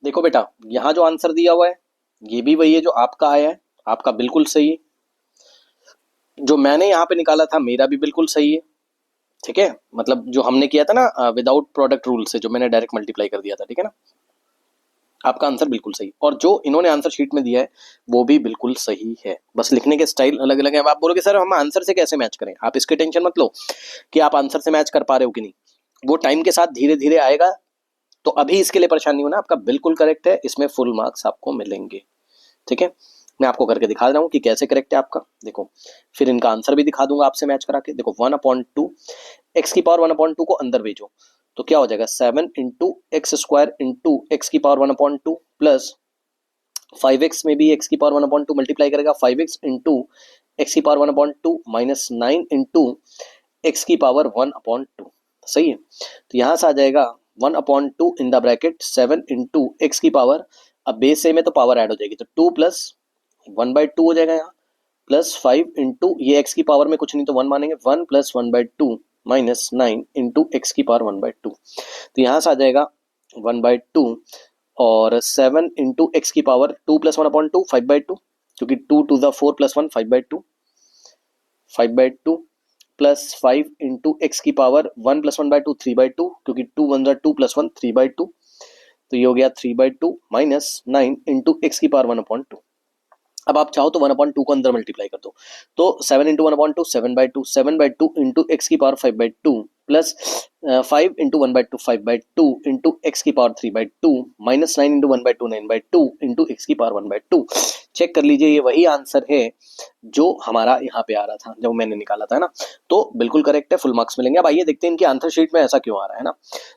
देखो बेटा, यहाँ जो आंसर दिया हुआ है ये भी वही है जो आपका आया है, आपका बिल्कुल सही है। जो मैंने यहाँ पे निकाला था मेरा भी बिल्कुल सही है। ठीक है, मतलब जो हमने किया था ना विदाउट प्रोडक्ट रूल से, जो मैंने डायरेक्ट मल्टीप्लाई कर दिया था, ठीक है ना, आपका आंसर बिल्कुल सही। और जो इन्होंने आंसर शीट में दिया है वो भी बिल्कुल सही है, बस लिखने के स्टाइल अलग अलग है। अब आप बोलोगे सर हम आंसर से कैसे मैच करें, आप इसकी टेंशन मत लो कि आप आंसर से मैच कर पा रहे हो कि नहीं, वो टाइम के साथ धीरे धीरे आएगा। तो अभी इसके लिए परेशान नहीं होना, आपका बिल्कुल करेक्ट है, इसमें फुल मार्क्स आपको मिलेंगे। ठीक है, मैं आपको करके दिखा रहा हूँ कि कैसे करेक्ट है आपका। देखो, फिर इनका आंसर भी दिखा दूंगा आपसे मैच करा के। देखो 1/2 एक्स की पावर 1/2 को अंदर भेजो तो क्या हो जाएगा 7 × x² × x की पावर 1/2 प्लस 5x में भी x की पावर 1/2 मल्टीप्लाई करेगा 5x इंटू एक्स की पावर 1/2 माइनस 9 इंटू एक्स की पावर 1/2। सही है, तो यहां से आ जाएगा 1/2 in the bracket 7 into x की पावर, अब बेस से में तो पावर ऐड हो जाएगी तो 2 प्लस 1/2 हो जाएगा यहाँ, प्लस 5 इंटू ये एक्स की पावर में कुछ नहीं तो 1 मानेंगे, 1 प्लस 1/2 माइनस 9 इंटू एक्स की पावर 1/2। तो यहाँ से आ जाएगा 1/2 और 7 इंटू एक्स की पावर 2 प्लस 1/2 5/2, क्योंकि 2 to the 4 plus 1 5/2 plus 5 into x की पावर 1 प्लस 1/2 3/2, क्योंकि 2 1 2 प्लस 1 3/2, तो ये हो गया 3/2 माइनस 9 इंटू एक्स की पावर 1/2। अब आप चाहो तो 1/2 को अंदर मल्टीप्लाई कर दो, तो 7 इंटू 1/2 7/2, 7/2 इंटू एक्स की power 5/2 plus 5 into 1/2 5/2 into x की power 3/2 minus 9 into 1/2 9/2 into x की पावर 1/2। चेक कर लीजिए, ये वही आंसर है जो हमारा यहाँ पे आ रहा था जब मैंने निकाला था, है ना। तो बिल्कुल करेक्ट है, फुल मार्क्स मिलेंगे। अब आइए देखते हैं इनकी आंसर शीट में ऐसा क्यों आ रहा है ना।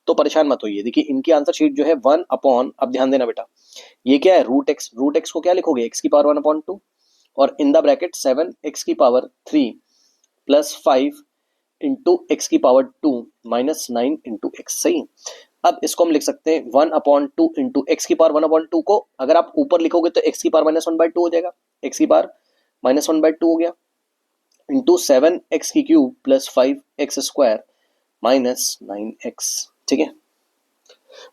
तो परेशान मत होइए, देखिए इनकी आंसर शीट जो है 1 अब ध्यान देना बेटा, ये क्या है रूट एक्स को क्या लिखोगे एक्स की पावर 1/2 और इन द ब्रैकेट 7 एक्स की पावर 3 प्लस 5 इंटू एक्स की पावर 2 माइनस 9 इंटू एक्स। सही, अब इसको हम लिख सकते हैं 1/2 इंटू एक्स की पावर 1/2 को अगर आप ऊपर लिखोगे तो एक्स की पावर माइनस 1/2 हो जाएगा, एक्स की पावर माइनस 1/2 हो गया, इंटू 7x की cube plus 5x² minus 9x। ठीक है,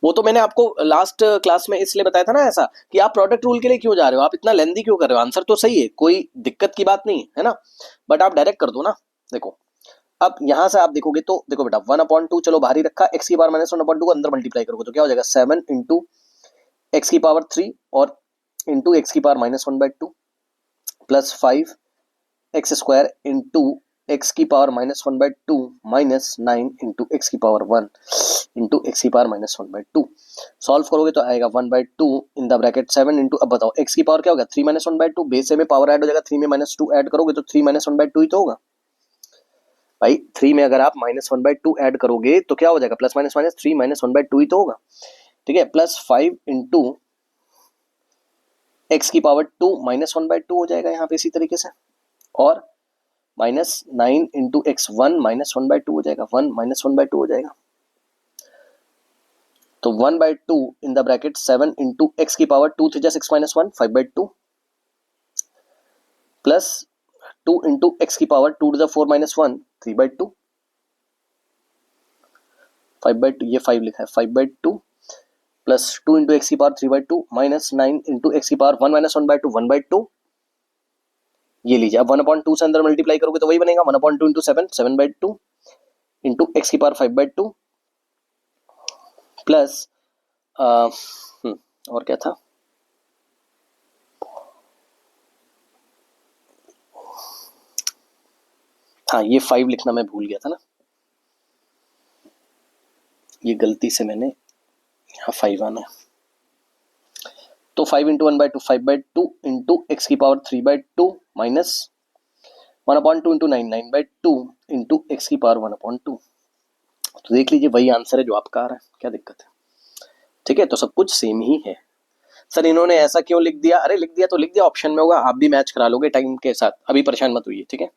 वो तो मैंने आपको लास्ट क्लास में इसलिए बताया था ना ऐसा, कि आप प्रोडक्ट रूल के लिए क्यों जा रहे हो, आप इतना लेंदी क्यों कर रहे हो, आंसर तो सही है, कोई दिक्कत की बात नहीं है ना, बट आप डायरेक्ट कर दो ना। देखो अब यहां से आप देखोगे तो देखो बेटा 1/2 चलो बाहर ही रखा, एक्स की पावर माइनस 1/2 को अंदर मल्टीप्लाई करोगे तो क्या हो जाएगा 7 इंटू एक्स की पावर 3 और इंटू एक्स की पावर माइनस 1/2 प्लस 5x² इंटू एक्स की power minus 1/2 minus 9 into x की पावर 1 इंटू एक्स की पावर माइनस 1/2। सॉल्व करोगे तो आएगा 1/2 इन द ब्रैकेट 7 इंटू, अब बताओ एक्स की पावर क्या होगा 3 माइनस 1/2, बेस में पावर ऐड हो जाएगा, 3 में -2 ऐड करोगे तो 3 माइनस 1/2 ही तो होगा भाई। 3 में अगर आप -1/2 ऐड करोगे तो क्या हो जाएगा प्लस माइनस माइनस 3 -1/2 ही तो होगा। ठीक है, प्लस 5 इंटू एक्स की पावर 2 -1/2 हो जाएगा यहाँ पे इसी तरीके से, और माइनस 9 इंटू एक्स 1 -1/2 हो जाएगा, 1 -1/2 हो जाएगा। तो 1/2 in the bracket 7 into x की पावर 2 3 6 -1 5/2 प्लस 2 इंटू एक्स की पावर 2 to the 4 -1 3/2 5/2, ये 5 लिखा है 5/2 प्लस 2 इंटू एक्स की पावर 3/2 माइनस 9 इंटू एक्स की पावर 1 -1/2 1/2। ये लीजिए, अब 1/2 से अंदर मल्टीप्लाई करोगे तो वही बनेगा 1/2 इंटू 7 7/2 इंटू एक्स की पावर 5/2 प्लस और क्या था, हाँ ये 5 लिखना मैं भूल गया था ना, ये गलती से मैंने यहाँ 5 आना है, तो 5 इंटू 1/2 5/2 इंटू एक्स की power 3/2 minus 1/2 into 9 9/2 into x की पावर 1/2। तो देख लीजिए वही आंसर है जो आपका आ रहा है, क्या दिक्कत है। ठीक है, तो सब कुछ सेम ही है। सर इन्होंने ऐसा क्यों लिख दिया, अरे लिख दिया तो लिख दिया, ऑप्शन में होगा, आप भी मैच करा लोगे टाइम के साथ, अभी परेशान मत होइए। ठीक है।